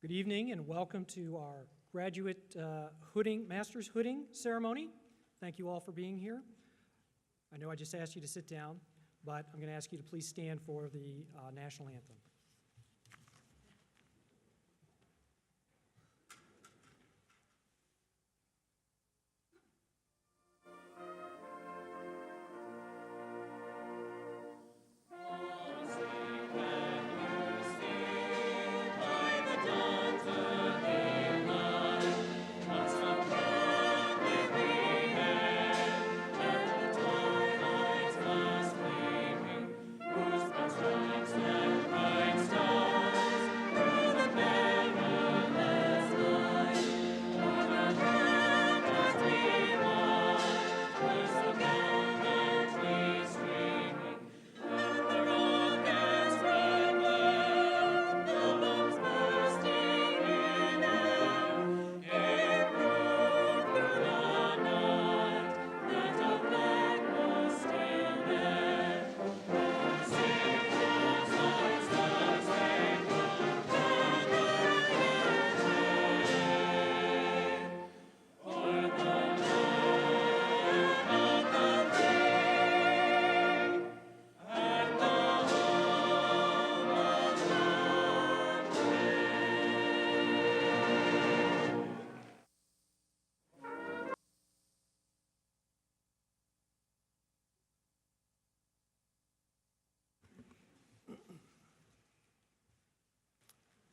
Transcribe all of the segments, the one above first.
Good evening and welcome to our graduate master's hooding ceremony. Thank you all for being here. I know I just asked you to sit down, but I'm going to ask you to please stand for the national anthem.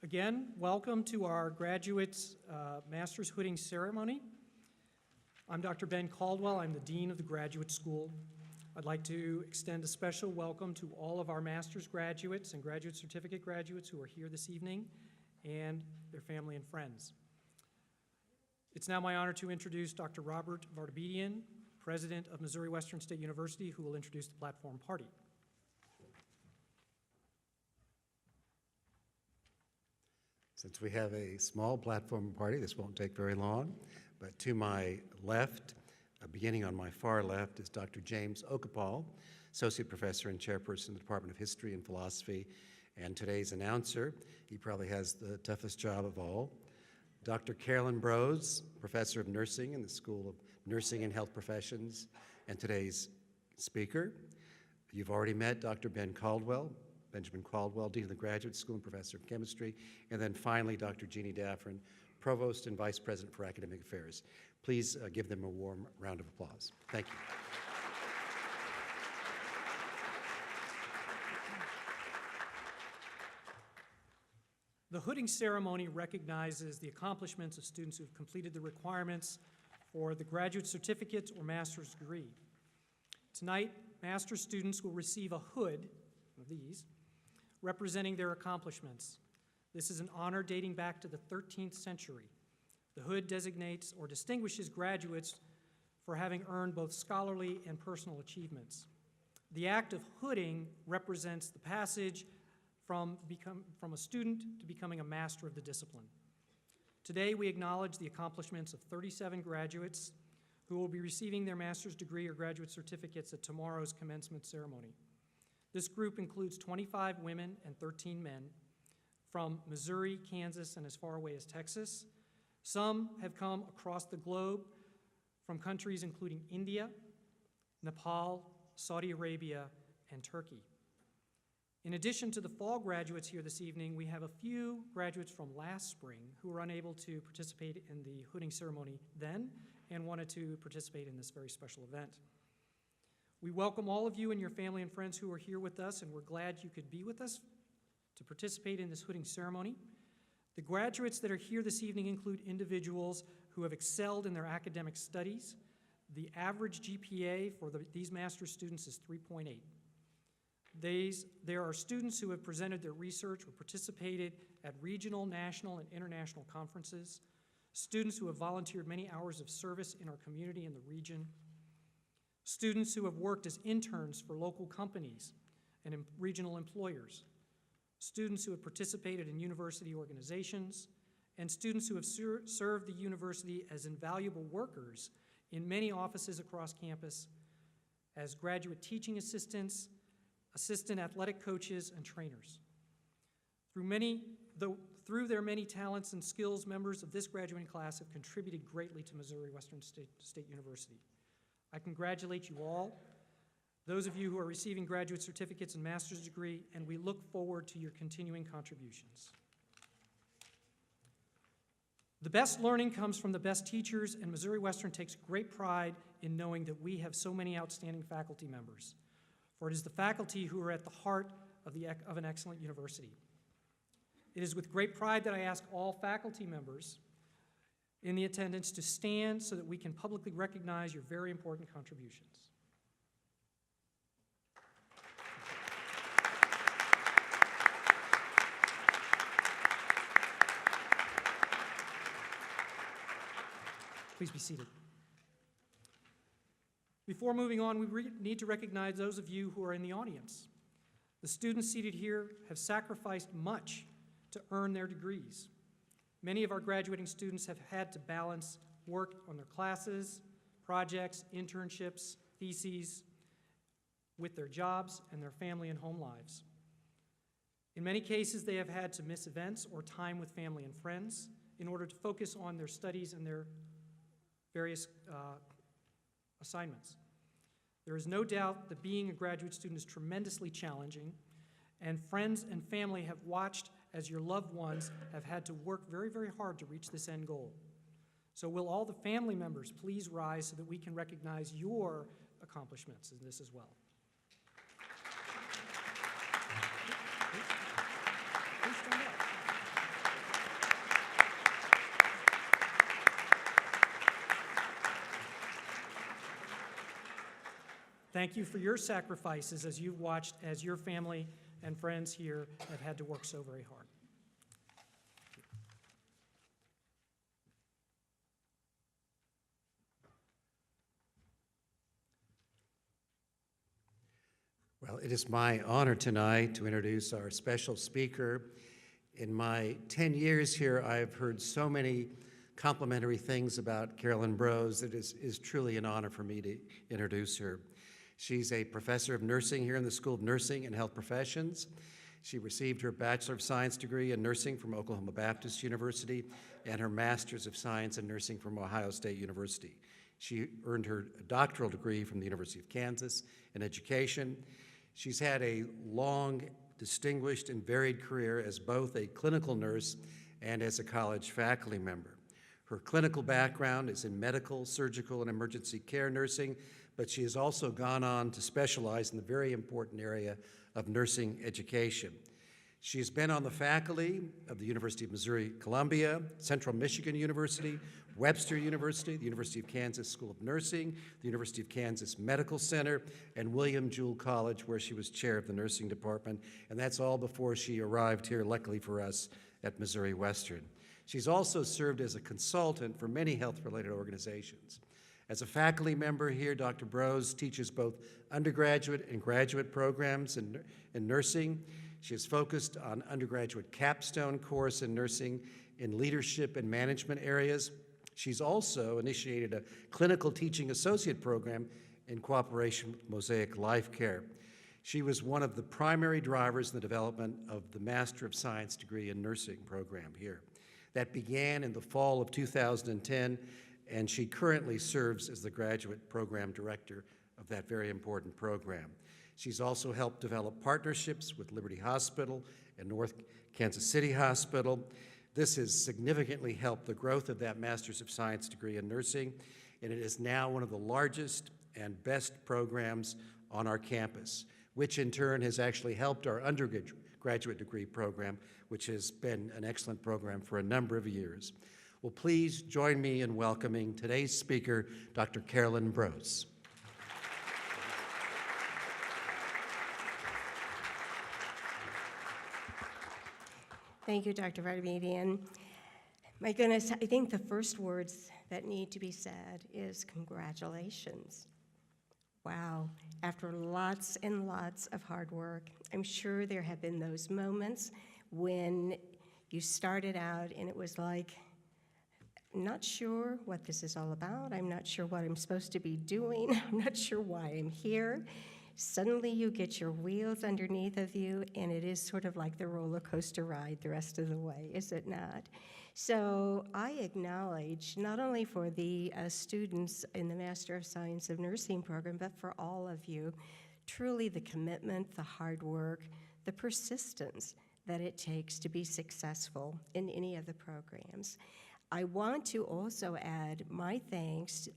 Again, welcome to our graduates' master's hooding ceremony. I'm Dr. Ben Caldwell. I'm the Dean of the Graduate School. I'd like to extend a special welcome to all of our master's graduates and graduate certificate graduates who are here this evening and their family and friends. It's now my honor to introduce Dr. Robert Vartabedian, President of Missouri Western State University, who will introduce the platform party. Since we have a small platform party, this won't take very long, but to my left, beginning on my far left, is Dr. James Okapal, Associate Professor and Chairperson of the Department of History and Philosophy, and today's announcer. He probably has the toughest job of all. Dr. Carolyn Brose, Professor of Nursing in the School of Nursing and Health Professions, and today's speaker. You've already met Dr. Benjamin Caldwell, Dean of the Graduate School and Professor of Chemistry, and then finally Dr. Jeannie Daffron, Provost and Vice President for Academic Affairs. Please give them a warm round of applause. Thank you. The hooding ceremony recognizes the accomplishments of students who have completed the requirements for the graduate certificate or master's degree. Tonight, master's students will receive a hood, one of these, representing their accomplishments. This is an honor dating back to the 13th century. The hood designates or distinguishes graduates for having earned both scholarly and personal achievements. The act of hooding represents the passage from a student to becoming a master of the discipline. Today, we acknowledge the accomplishments of 37 graduates who will be receiving their master's degree or graduate certificates at tomorrow's commencement ceremony. This group includes 25 women and 13 men from Missouri, Kansas, and as far away as Texas. Some have come across the globe from countries including India, Nepal, Saudi Arabia, and Turkey. In addition to the fall graduates here this evening, we have a few graduates from last spring who were unable to participate in the hooding ceremony then and wanted to participate in this very special event. We welcome all of you and your family and friends who are here with us, and we're glad you could be with us to participate in this hooding ceremony. The graduates that are here this evening include individuals who have excelled in their academic studies. The average GPA for these master's students is 3.8. There are students who have presented their research or participated at regional, national, and international conferences, students who have volunteered many hours of service in our community and the region, students who have worked as interns for local companies and regional employers, students who have participated in university organizations, and students who have served the university as invaluable workers in many offices across campus as graduate teaching assistants, assistant athletic coaches, and trainers. Through their many talents and skills, members of this graduating class have contributed greatly to Missouri Western State University. I congratulate you all, those of you who are receiving graduate certificates and master's degree, and we look forward to your continuing contributions. The best learning comes from the best teachers, and Missouri Western takes great pride in knowing that we have so many outstanding faculty members, for it is the faculty who are at the heart of an excellent university. It is with great pride that I ask all faculty members in the attendance to stand so that we can publicly recognize your very important contributions. Please be seated. Before moving on, we need to recognize those of you who are in the audience. The students seated here have sacrificed much to earn their degrees. Many of our graduating students have had to balance work on their classes, projects, internships, theses, with their jobs and their family and home lives. In many cases, they have had to miss events or time with family and friends in order to focus on their studies and their various assignments. There is no doubt that being a graduate student is tremendously challenging, and friends and family have watched as your loved ones have had to work very, very hard to reach this end goal. So will all the family members please rise so that we can recognize your accomplishments in this as well. Please stand up. Thank you for your sacrifices as you've watched as your family and friends here have had to work so very hard. Well, it is my honor tonight to introduce our special speaker. In my 10 years here, I've heard so many complimentary things about Carolyn Brose that it is truly an honor for me to introduce her. She's a professor of nursing here in the School of Nursing and Health Professions. She received her Bachelor of Science degree in nursing from Oklahoma Baptist University and her Master's of Science in nursing from Ohio State University. She earned her doctoral degree from the University of Kansas in education. She's had a long, distinguished, and varied career as both a clinical nurse and as a college faculty member. Her clinical background is in medical, surgical, and emergency care nursing, but she has also gone on to specialize in the very important area of nursing education. She's been on the faculty of the University of Missouri-Columbia, Central Michigan University, Webster University, the University of Kansas School of Nursing, the University of Kansas Medical Center, and William Jewell College, where she was chair of the nursing department, and that's all before she arrived here, luckily for us, at Missouri Western. She's also served as a consultant for many health-related organizations. As a faculty member here, Dr. Brose teaches both undergraduate and graduate programs in nursing. She is focused on undergraduate capstone course in nursing in leadership and management areas. She's also initiated a clinical teaching associate program in cooperation with Mosaic Life Care. She was one of the primary drivers in the development of the Master of Science degree in nursing program here. That began in the fall of 2010, and she currently serves as the graduate program director of that very important program. She's also helped develop partnerships with Liberty Hospital and North Kansas City Hospital. This has significantly helped the growth of that Master's of Science degree in nursing, and it is now one of the largest and best programs on our campus, which in turn has actually helped our undergraduate degree program, which has been an excellent program for a number of years. Well, please join me in welcoming today's speaker, Dr. Carolyn Brose. Thank you, Dr. Vartanian. My goodness, I think the first words that need to be said is congratulations. Wow, after lots and lots of hard work, I'm sure there have been those moments when you started out and it was like, I'm not sure what this is all about. I'm not sure what I'm supposed to be doing. I'm not sure why I'm here. Suddenly you get your wheels underneath of you, and it is sort of like the roller coaster ride the rest of the way, is it not? So I acknowledge, not only for the students in the Master of Science of Nursing program, but for all of you, truly the commitment, the hard work, the persistence that it takes to be successful in any of the programs. I want to also add my thanks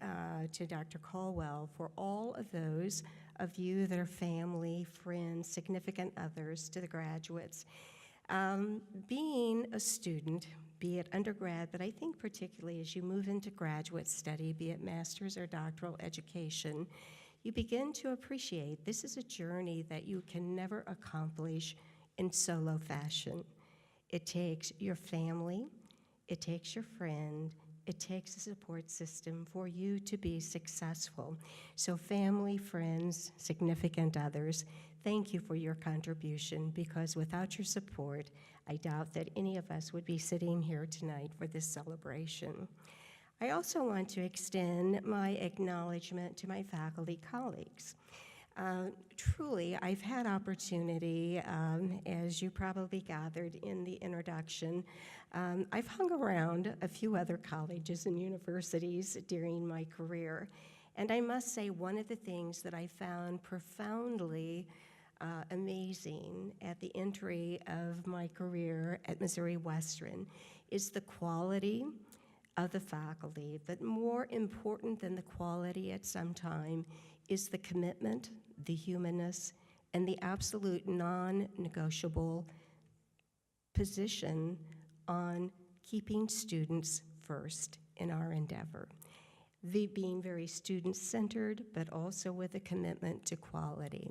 to Dr. Caldwell for all of those of you that are family, friends, significant others to the graduates. Being a student, be it undergrad, but I think particularly as you move into graduate study, be it master's or doctoral education, you begin to appreciate this is a journey that you can never accomplish in solo fashion. It takes your family, it takes your friend, it takes a support system for you to be successful. So family, friends, significant others, thank you for your contribution, because without your support, I doubt that any of us would be sitting here tonight for this celebration. I also want to extend my acknowledgement to my faculty colleagues. Truly, I've had opportunity, as you probably gathered in the introduction, I've hung around a few other colleges and universities during my career, and I must say one of the things that I found profoundly amazing at the entry of my career at Missouri Western is the quality of the faculty, but more important than the quality at some time is the commitment, the humanness, and the absolute non-negotiable position on keeping students first in our endeavor. Being very student-centered, but also with a commitment to quality.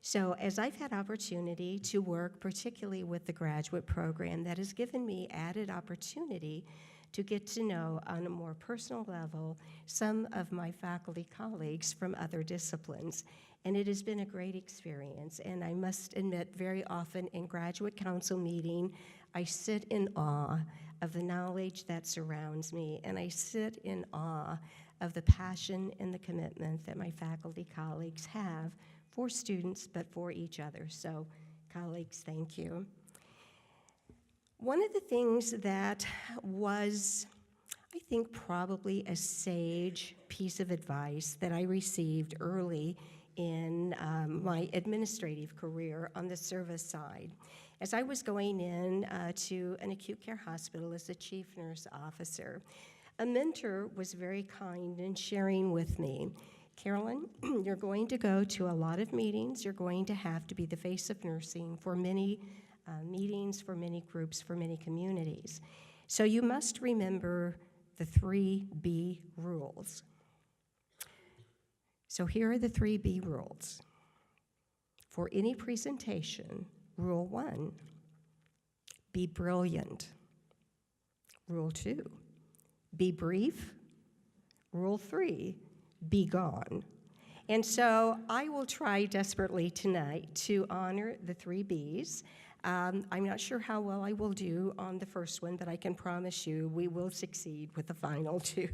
So as I've had opportunity to work particularly with the graduate program, that has given me added opportunity to get to know on a more personal level some of my faculty colleagues from other disciplines. And it has been a great experience. And I must admit, very often in graduate council meeting, I sit in awe of the knowledge that surrounds me, and I sit in awe of the passion and the commitment that my faculty colleagues have for students, but for each other. So, colleagues, thank you. One of the things that was, I think, probably a sage piece of advice that I received early in my administrative career on the service side. As I was going in to an acute care hospital as a chief nurse officer, a mentor was very kind in sharing with me, Carolyn, you're going to go to a lot of meetings. You're going to have to be the face of nursing for many meetings, for many groups, for many communities. So you must remember the 3B rules. So here are the 3B rules. For any presentation, Rule 1, be brilliant. Rule 2, be brief. Rule 3, be gone. And so I will try desperately tonight to honor the 3 Bs. I'm not sure how well I will do on the first one, but I can promise you we will succeed with the final 2.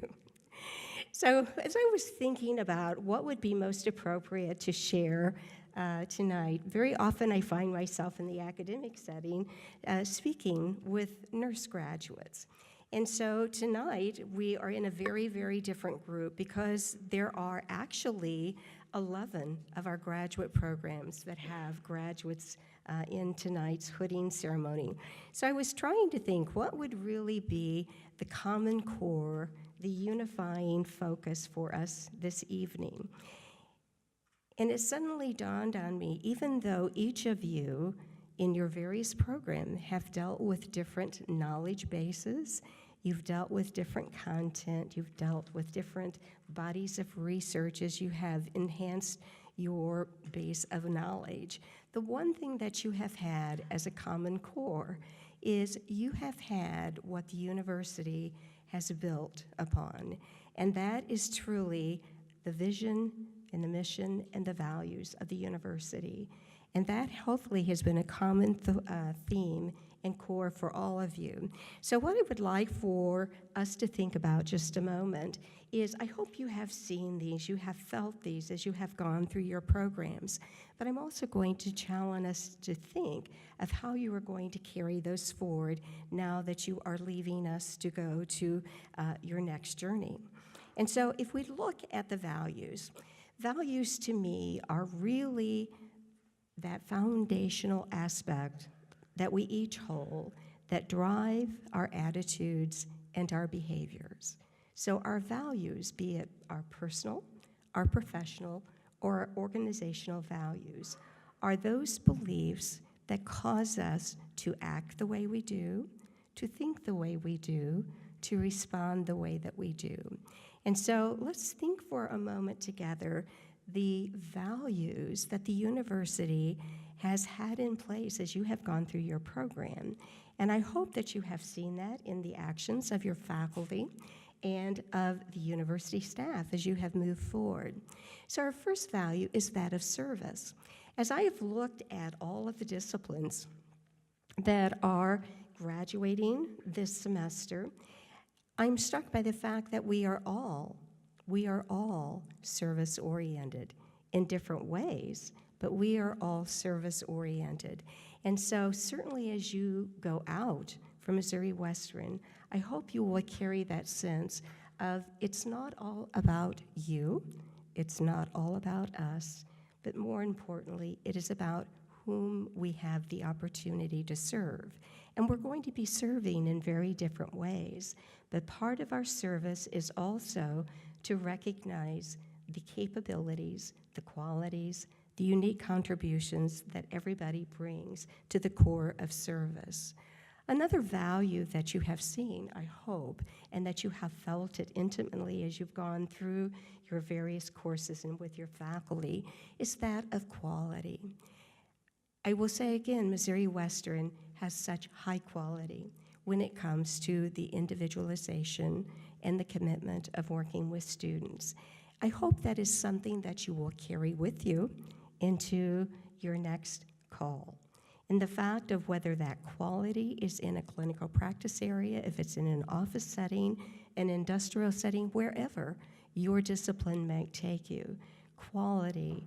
So as I was thinking about what would be most appropriate to share tonight, very often I find myself in the academic setting speaking with nurse graduates. And so tonight we are in a very, very different group because there are actually 11 of our graduate programs that have graduates in tonight's hooding ceremony. So I was trying to think what would really be the common core, the unifying focus for us this evening. And it suddenly dawned on me, even though each of you in your various programs have dealt with different knowledge bases, you've dealt with different content, you've dealt with different bodies of research as you have enhanced your base of knowledge. The one thing that you have had as a common core is you have had what the university has built upon, and that is truly the vision and the mission and the values of the university. And that hopefully has been a common theme and core for all of you. So what I would like for us to think about just a moment is I hope you have seen these, you have felt these as you have gone through your programs, but I'm also going to challenge us to think of how you are going to carry those forward now that you are leaving us to go to your next journey. And so if we look at the values to me are really that foundational aspect that we each hold that drive our attitudes and our behaviors. So our values, be it our personal, our professional, or our organizational values, are those beliefs that cause us to act the way we do, to think the way we do, to respond the way that we do. And so let's think for a moment together the values that the university has had in place as you have gone through your program. And I hope that you have seen that in the actions of your faculty and of the university staff as you have moved forward. So our first value is that of service. As I have looked at all of the disciplines that are graduating this semester, I'm struck by the fact that we are all service-oriented in different ways, but we are all service-oriented. And so certainly as you go out from Missouri Western, I hope you will carry that sense of it's not all about you, it's not all about us, but more importantly, it is about whom we have the opportunity to serve. And we're going to be serving in very different ways, but part of our service is also to recognize the capabilities, the qualities, the unique contributions that everybody brings to the core of service. Another value that you have seen, I hope, and that you have felt it intimately as you've gone through your various courses and with your faculty, is that of quality. I will say again, Missouri Western has such high quality when it comes to the individualization and the commitment of working with students. I hope that is something that you will carry with you into your next call. And the fact of whether that quality is in a clinical practice area, if it's in an office setting, an industrial setting, wherever your discipline may take you, quality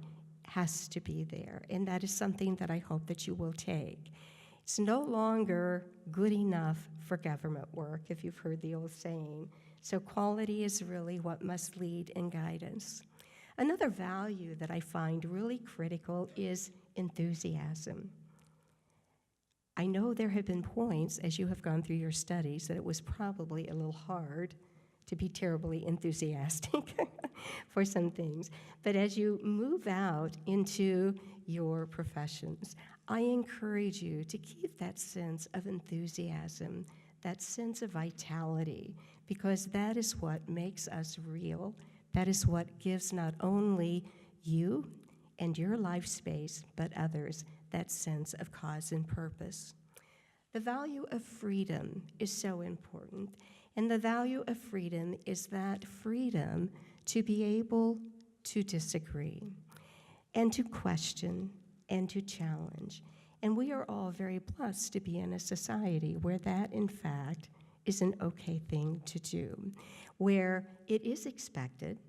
has to be there. And that is something that I hope that you will take. It's no longer good enough for government work, if you've heard the old saying. So quality is really what must lead and guide us. Another value that I find really critical is enthusiasm. I know there have been points as you have gone through your studies that it was probably a little hard to be terribly enthusiastic for some things. But as you move out into your professions, I encourage you to keep that sense of enthusiasm, that sense of vitality, because that is what makes us real. That is what gives not only you and your life space, but others, that sense of cause and purpose. The value of freedom is so important, and the value of freedom is that freedom to be able to disagree and to question and to challenge. And we are all very blessed to be in a society where that, in fact, is an okay thing to do, where it is expected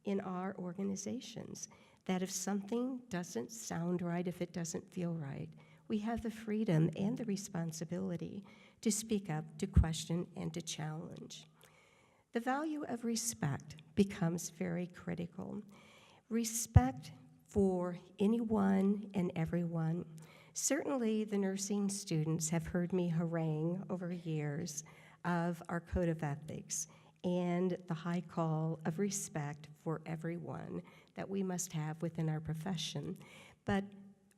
in our organizations that if something doesn't sound right, if it doesn't feel right, we have the freedom and the responsibility to speak up, to question, and to challenge. The value of respect becomes very critical. Respect for anyone and everyone. Certainly, the nursing students have heard me harangue over years of our code of ethics and the high call of respect for everyone that we must have within our profession. But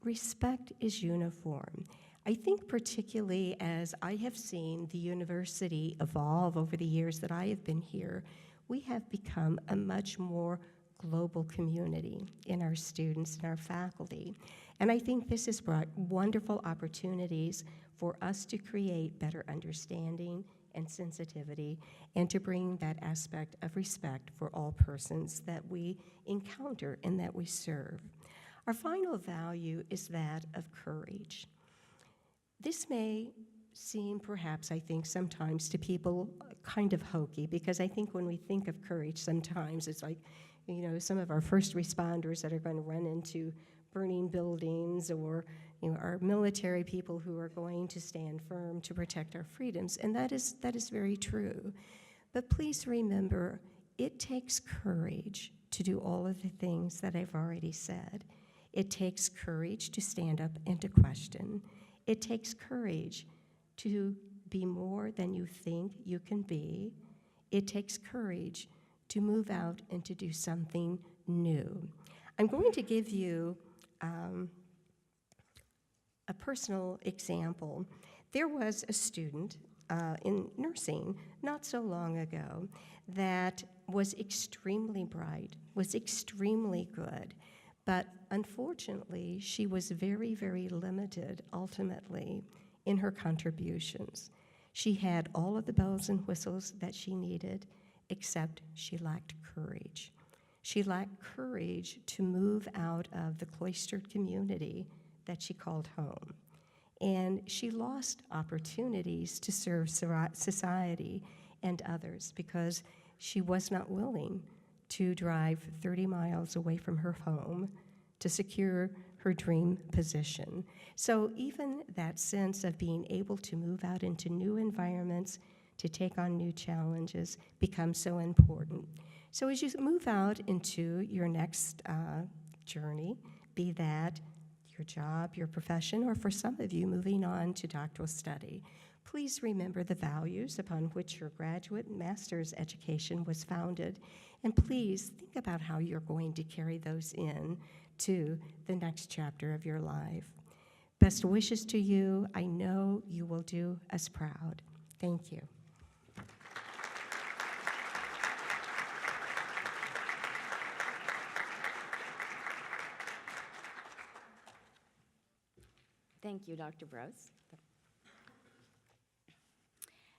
respect is uniform. I think particularly as I have seen the university evolve over the years that I have been here, we have become a much more global community in our students and our faculty. And I think this has brought wonderful opportunities for us to create better understanding and sensitivity, and to bring that aspect of respect for all persons that we encounter and that we serve. Our final value is that of courage. This may seem perhaps, I think, sometimes to people kind of hokey, because I think when we think of courage, sometimes it's like, some of our first responders that are going to run into burning buildings, or our military people who are going to stand firm to protect our freedoms, and that is very true. But please remember, it takes courage to do all of the things that I've already said. It takes courage to stand up and to question. It takes courage to be more than you think you can be. It takes courage to move out and to do something new. I'm going to give you a personal example. There was a student in nursing not so long ago that was extremely bright, was extremely good, but unfortunately, she was very, very limited ultimately in her contributions. She had all of the bells and whistles that she needed, except she lacked courage. She lacked courage to move out of the cloistered community that she called home. And she lost opportunities to serve society and others because she was not willing to drive 30 miles away from her home to secure her dream position. So even that sense of being able to move out into new environments, to take on new challenges, becomes so important. So as you move out into your next journey, be that your job, your profession, or for some of you moving on to doctoral study, please remember the values upon which your graduate and master's education was founded, and please think about how you're going to carry those in to the next chapter of your life. Best wishes to you. I know you will do us proud. Thank you. Thank you, Dr. Brose.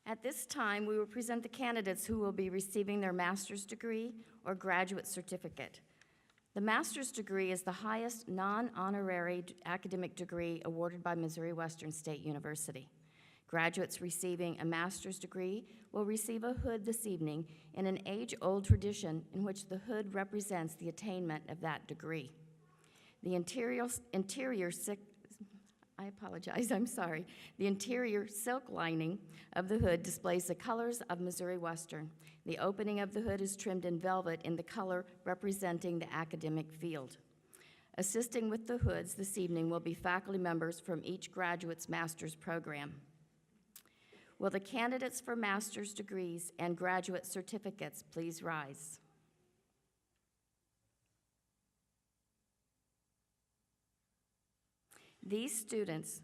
At this time, we will present the candidates who will be receiving their master's degree or graduate certificate. The master's degree is the highest non-honorary academic degree awarded by Missouri Western State University. Graduates receiving a master's degree will receive a hood this evening in an age-old tradition in which the hood represents the attainment of that degree. The interior silk lining of the hood displays the colors of Missouri Western. The opening of the hood is trimmed in velvet in the color representing the academic field. Assisting with the hoods this evening will be faculty members from each graduate's master's program. Will the candidates for master's degrees and graduate certificates please rise? These students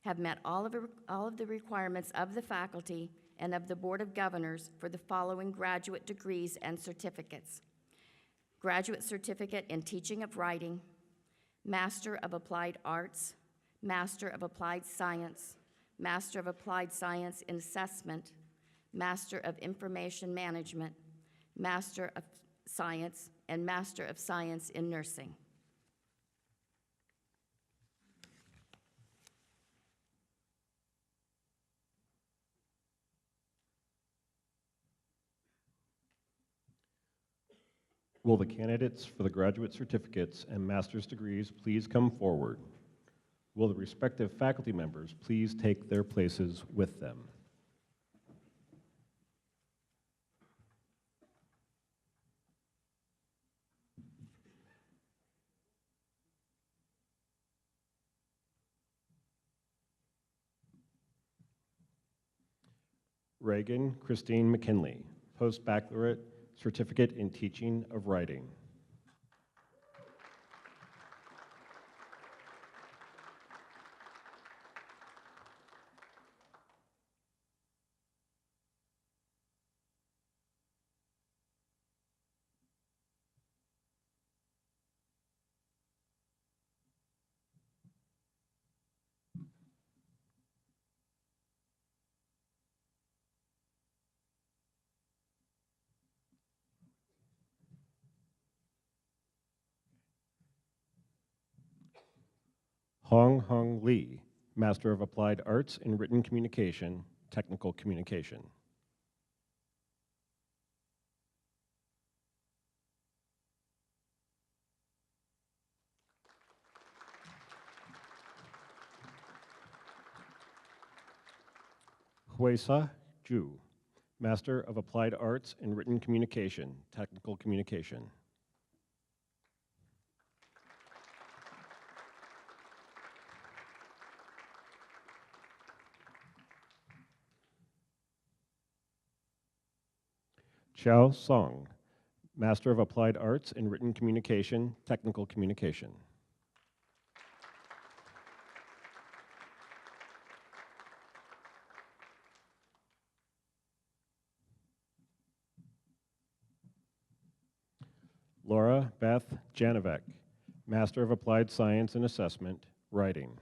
have met all of the requirements of the faculty and of the Board of Governors for the following graduate degrees and certificates: Graduate Certificate in Teaching of Writing, Master of Applied Arts, Master of Applied Science, Master of Applied Science in Assessment, Master of Information Management, Master of Science, and Master of Science in Nursing. Will the candidates for the graduate certificates and master's degrees please come forward? Will the respective faculty members please take their places with them? Reagan Christine McKinley, Postbaccalaureate Certificate in Teaching of Writing. Hong Lee, Master of Applied Arts in Written Communication, Technical Communication. Huesa Ju, Master of Applied Arts in Written Communication, Technical Communication. Xiao Song, Master of Applied Arts in Written Communication, Technical Communication. Laura Beth Janovec, Master of Applied Science and Assessment, Writing.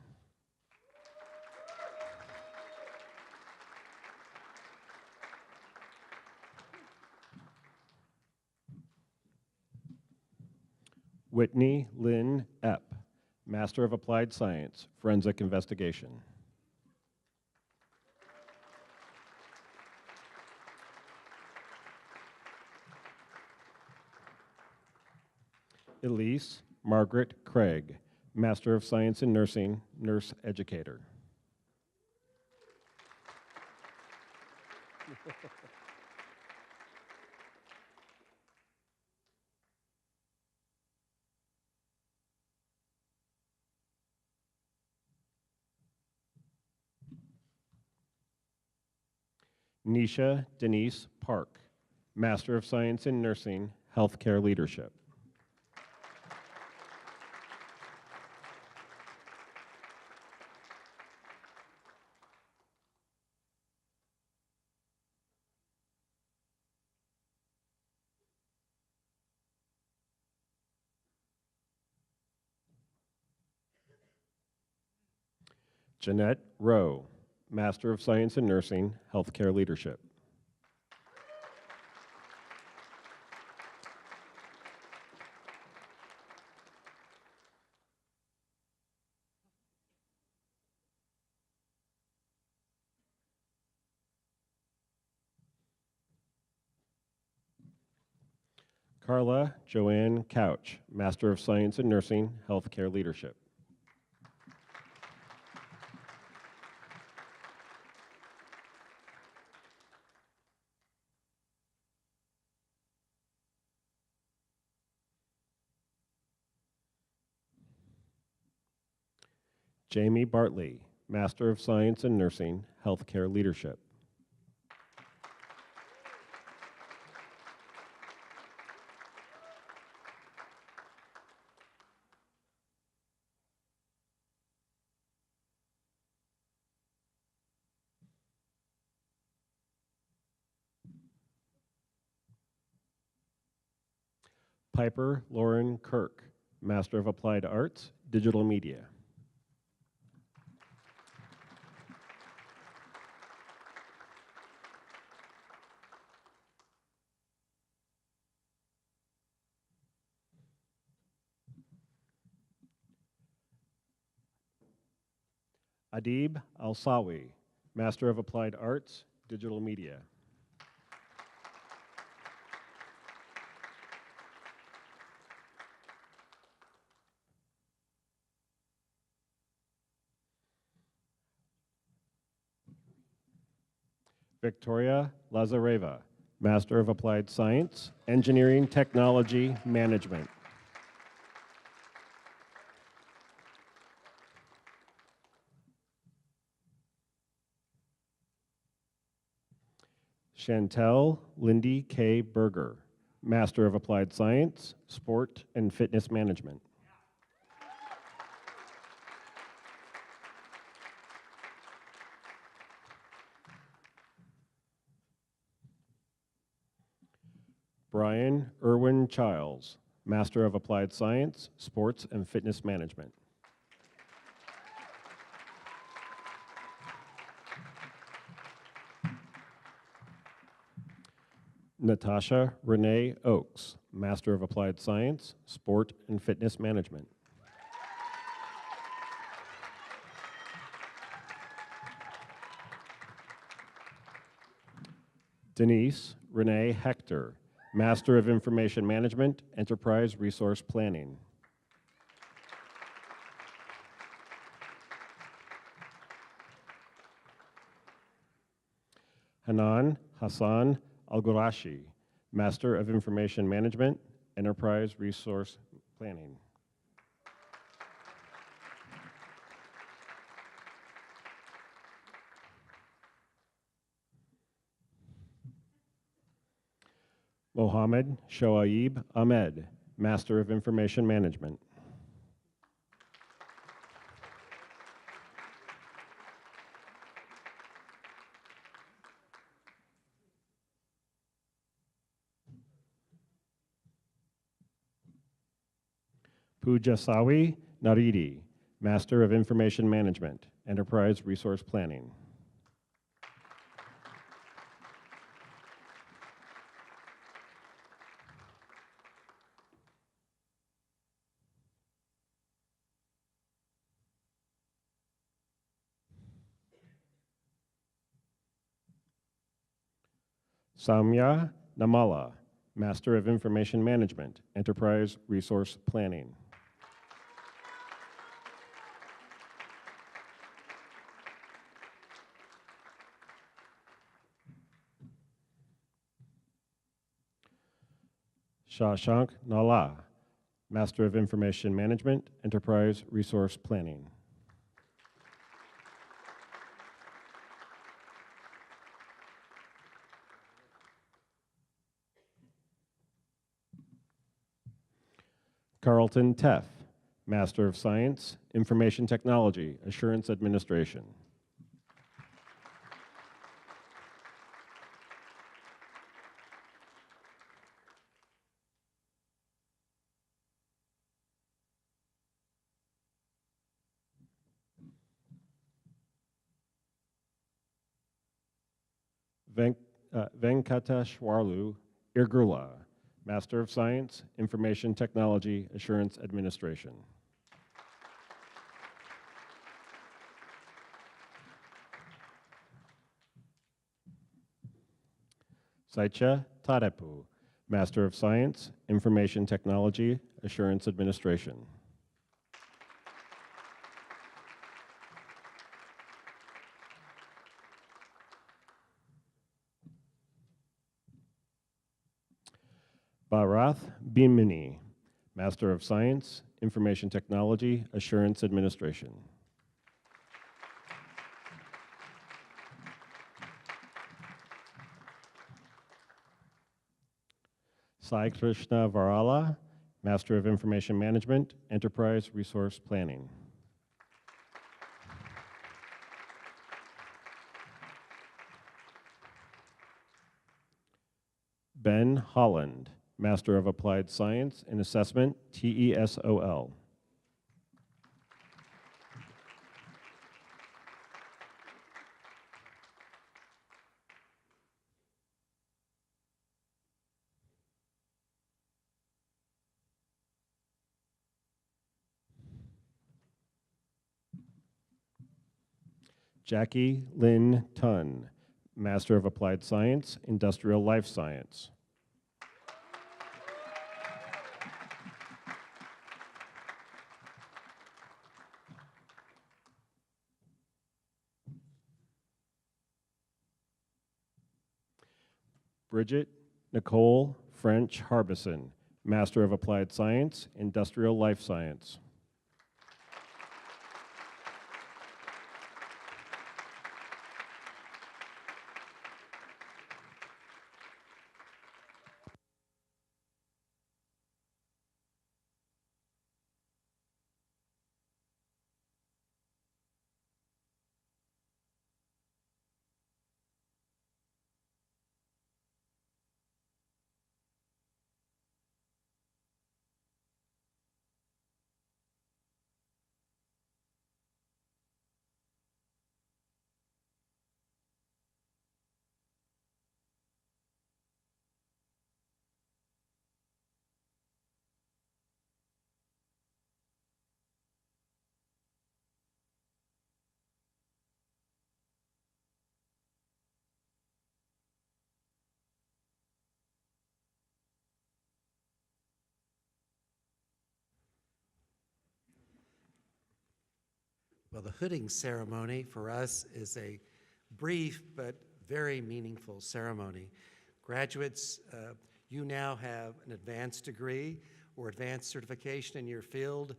Whitney Lynn Epp, Master of Applied Science, Forensic Investigation. Elise Margaret Craig, Master of Science in Nursing, Nurse Educator. Nisha Denise Park, Master of Science in Nursing, Healthcare Leadership. Jeanette Rowe, Master of Science in Nursing, Healthcare Leadership. Carla Joanne Couch, Master of Science in Nursing, Healthcare Leadership. Jamie Bartley, Master of Science in Nursing, Healthcare Leadership. Piper Lauren Kirk, Master of Applied Arts, Digital Media. Adib Al-Sawi, Master of Applied Arts, Digital Media. Victoria Lazareva, Master of Applied Science, Engineering Technology Management. Chantel Lindy K. Berger, Master of Applied Science, Sport and Fitness Management. Brian Irwin Childs, Master of Applied Science, Sports and Fitness Management. Natasha Renee Oakes, Master of Applied Science, Sport and Fitness Management. Denise Renee Hector, Master of Information Management, Enterprise Resource Planning. Hanan Hassan Al-Ghurashi, Master of Information Management, Enterprise Resource Planning. Mohammed Shoaib Ahmed, Master of Information Management. Pujasawi Naridi, Master of Information Management, Enterprise Resource Planning. Samya Namala, Master of Information Management, Enterprise Resource Planning. Shashank Nala, Master of Information Management, Enterprise Resource Planning. Carlton Teff, Master of Science, Information Technology, Assurance Administration. Venkateshwarlu Irgula, Master of Science, Information Technology, Assurance Administration. Saicha Tadepu, Master of Science, Information Technology, Assurance Administration. Bharath Bhimini, Master of Science, Information Technology, Assurance Administration. Sai Krishna Varala, Master of Information Management, Enterprise Resource Planning. Ben Holland, Master of Applied Science and Assessment, TESOL. Jackie Lynn Tunn, Master of Applied Science, Industrial Life Science. Bridget Nicole French Harbison, Master of Applied Science, Industrial Life Science. Well, the hooding ceremony for us is a brief but very meaningful ceremony. Graduates, you now have an advanced degree or advanced certification in your field,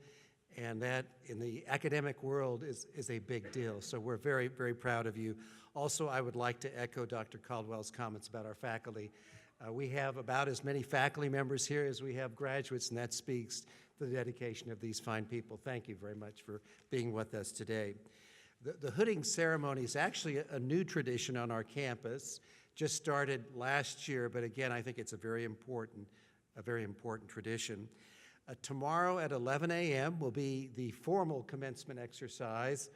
and that in the academic world is a big deal. So we're very, very proud of you. Also, I would like to echo Dr. Caldwell's comments about our faculty. We have about as many faculty members here as we have graduates, and that speaks to the dedication of these fine people. Thank you very much for being with us today. The hooding ceremony is actually a new tradition on our campus, just started last year, but again, I think it's a very important tradition. Tomorrow at 11 a.m. will be the formal commencement exercise,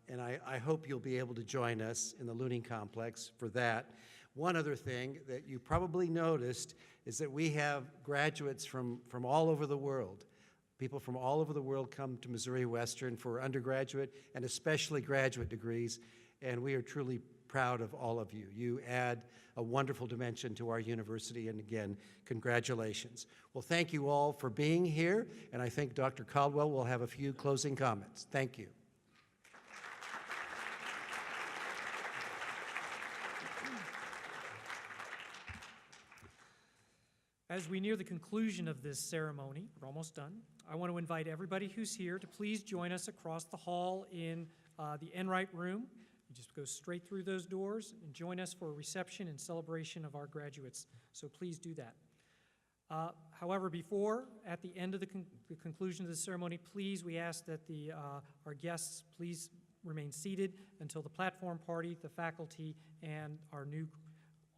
and I hope you'll be able to join us in the Looning Complex for that. One other thing that you probably noticed is that we have graduates from all over the world. People from all over the world come to Missouri Western for undergraduate and especially graduate degrees, and we are truly proud of all of you. You add a wonderful dimension to our university, and again, congratulations. Well, thank you all for being here, and I think Dr. Caldwell will have a few closing comments. Thank you. As we near the conclusion of this ceremony, we're almost done, I want to invite everybody who's here to please join us across the hall in the Enright Room. You just go straight through those doors and join us for a reception and celebration of our graduates. So please do that. However, at the end of the conclusion of the ceremony, please, we ask that our guests please remain seated until the platform party, the faculty, and our new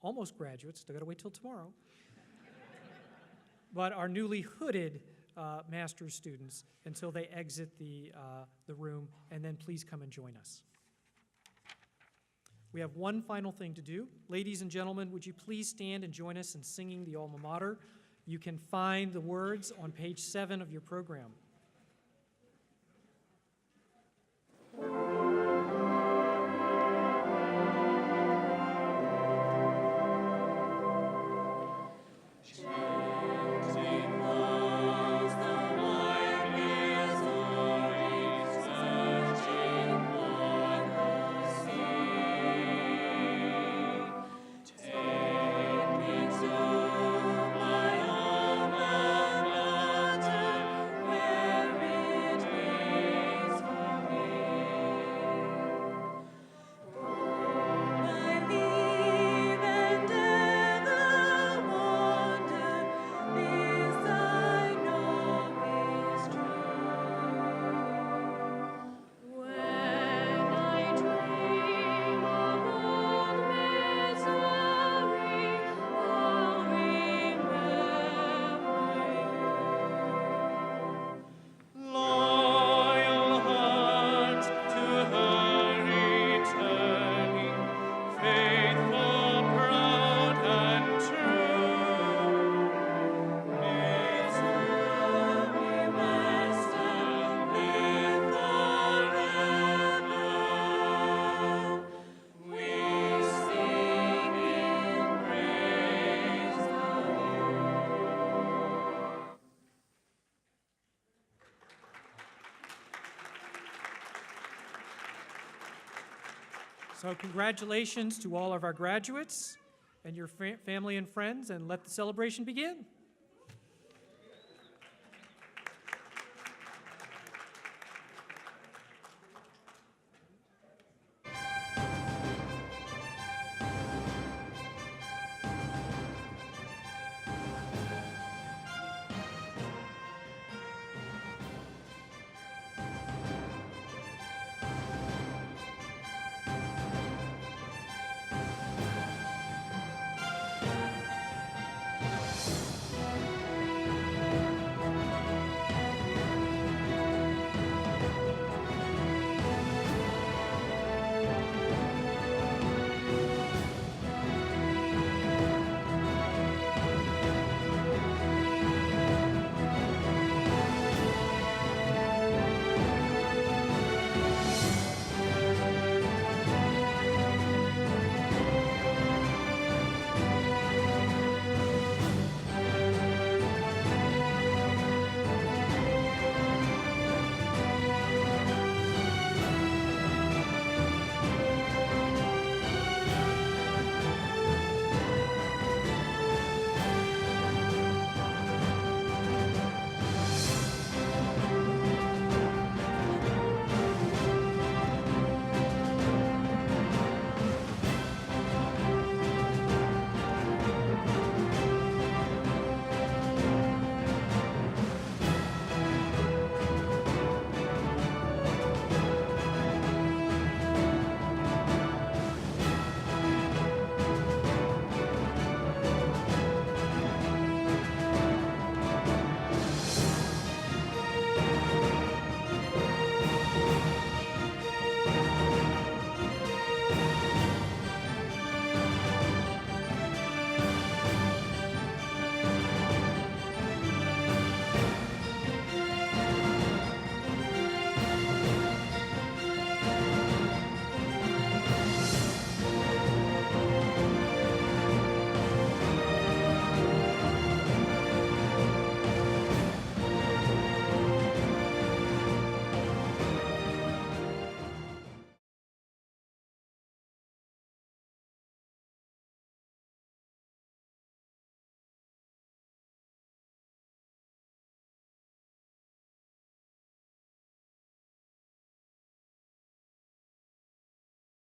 almost graduates, still got to wait till tomorrow, but our newly hooded master's students until they exit the room, and then please come and join us. We have one final thing to do. Ladies and gentlemen, would you please stand and join us in singing the alma mater? You can find the words on page 7 of your program. So congratulations to all of our graduates and your family and friends, and let the celebration begin.